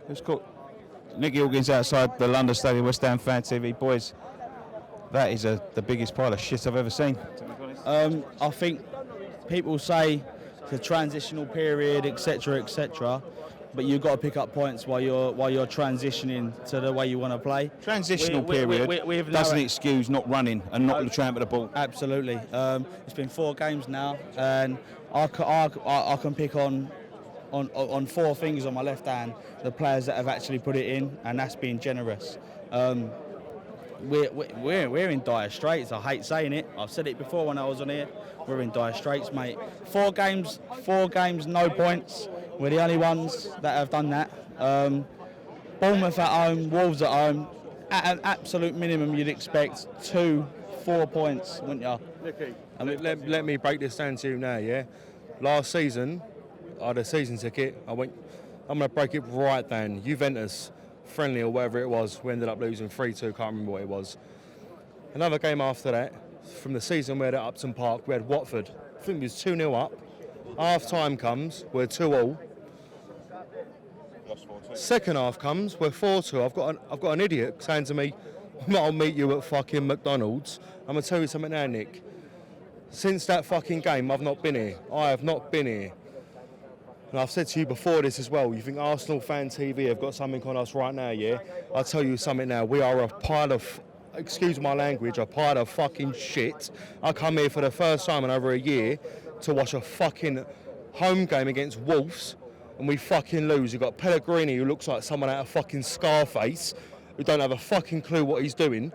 was cool. Nicky Hawkins outside the London Stadium, West Ham Fan TV. Boys, that is the biggest pile of shit I've ever seen. I think people say it's a transitional period, etc., etc. But you've got to pick up points while you're transitioning to the way you want to play. Transitional period doesn't excuse not running and not trampling the ball. Absolutely. It's been 4 games now, and I can pick on 4 fingers on my left hand the players that have actually put it in, and that's been generous. We're in dire straits. I hate saying it. I've said it before when I was on here. We're in dire straits, mate. 4 games, no points. We're the only ones that have done that. Bournemouth at home, Wolves at home. At an absolute minimum, you'd expect 4 points, wouldn't you? Nicky, let me break this down to you now, yeah? Last season, I had a season ticket. I'm going to break it right down. Juventus, friendly or whatever it was, we ended up losing 3-2, can't remember what it was. Another game after that, from the season we had at Upton Park, we had Watford. I think we was 2-0 up. Half time comes, we're 2-2. Second half comes, we're 4-2. I've got an idiot saying to me, I'll meet you at fucking McDonald's. I'm going to tell you something now, Nick. Since that fucking game, I've not been here. I have not been here. And I've said to you before this as well, you think Arsenal Fan TV have got something on us right now, yeah? I'll tell you something now. We are a pile of, excuse my language, a pile of fucking shit. I come here for the first time in over a year to watch a fucking home game against Wolves, and we fucking lose. You've got Pellegrini, who looks like someone out of fucking Scarface, who don't have a fucking clue what he's doing.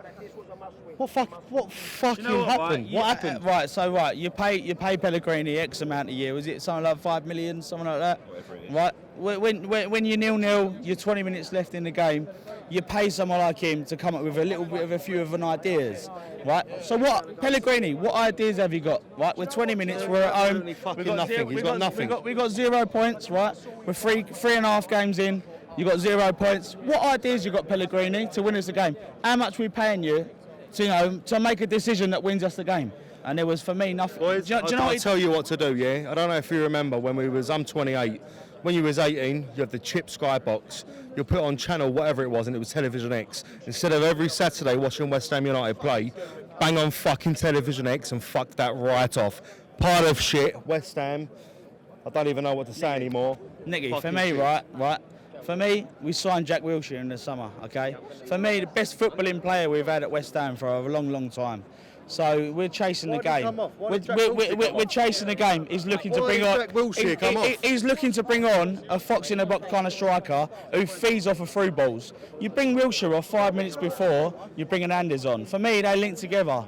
What fucking happened? What happened? Right, you pay Pellegrini X amount a year. Was it something like 5 million, something like that? Right. When you're 0-0, you're 20 minutes left in the game. You pay someone like him to come up with a little bit of a few of an ideas, right? So what, Pellegrini? What ideas have you got? Right, we're 20 minutes. We're at home. He's got nothing. We got 0 points, right? We're 3.5 games in. You got 0 points. What ideas you got, Pellegrini, to win us the game? How much we paying you to make a decision that wins us the game? And there was, for me, nothing. Boys, I'll tell you what to do, yeah? I don't know if you remember when I'm 28. When you was 18, you had the chip skybox. You put on channel whatever it was, and it was Television X. Instead of every Saturday watching West Ham United play, bang on fucking Television X and fuck that right off. Pile of shit, West Ham. I don't even know what to say anymore. Nicky, for me, shit. right. For me, we signed Jack Wilshere in the summer, okay? For me, the best footballing player we've had at West Ham for a long, long time. So we're chasing the game. We're chasing the game. He's looking to bring on. He's looking to bring on a fox in a box kind of striker who feeds off of through balls. You bring Wilshere off 5 minutes before you bring Hernandez on. For me, they link together.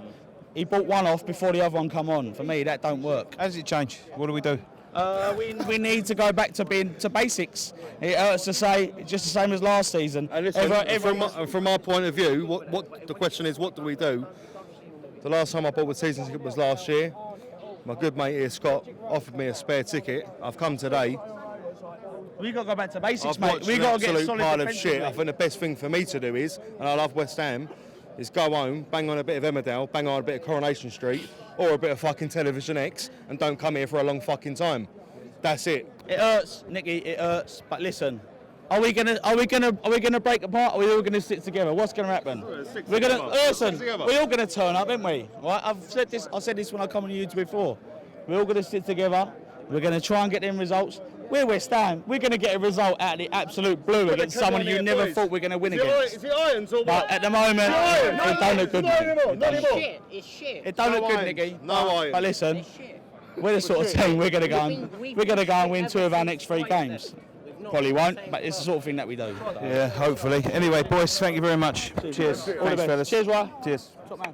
He brought one off before the other one come on. For me, that don't work. How does it change? What do we do? We need to go back to basics. It hurts to say, just the same as last season. And listen, from my point of view, what the question is, what do we do? The last time I bought a season ticket was last year. My good mate here, Scott, offered me a spare ticket. I've come today. We got to go back to basics, I've mate. We got to get a solid pile of shit. I think the best thing for me to do is, and I love West Ham, is go home, bang on a bit of Emmerdale, bang on a bit of Coronation Street, or a bit of fucking Television X, and don't come here for a long fucking time. That's it. It hurts, Nicky. It hurts. But listen, are we gonna break apart? Or are we all gonna stick together? What's gonna happen? We're gonna listen. We're all gonna turn up, aren't we? Right? I said this when I come on YouTube before. We're all gonna stick together. We're gonna try and get them results. We're West Ham. We're gonna get a result out of the absolute blue against someone you never thought we're gonna win against. Is it Irons or what? But at the moment, it don't look good. It's shit. It don't look good, Nicky. No Irons. But listen, we're the sort of team we're gonna go and win 2 of our next 3 games. Probably won't, but it's the sort of thing that we do. Yeah, hopefully. Anyway, boys, thank you very much. Cheers. Thanks, fellas. Cheers, Ryan. Cheers. Top man.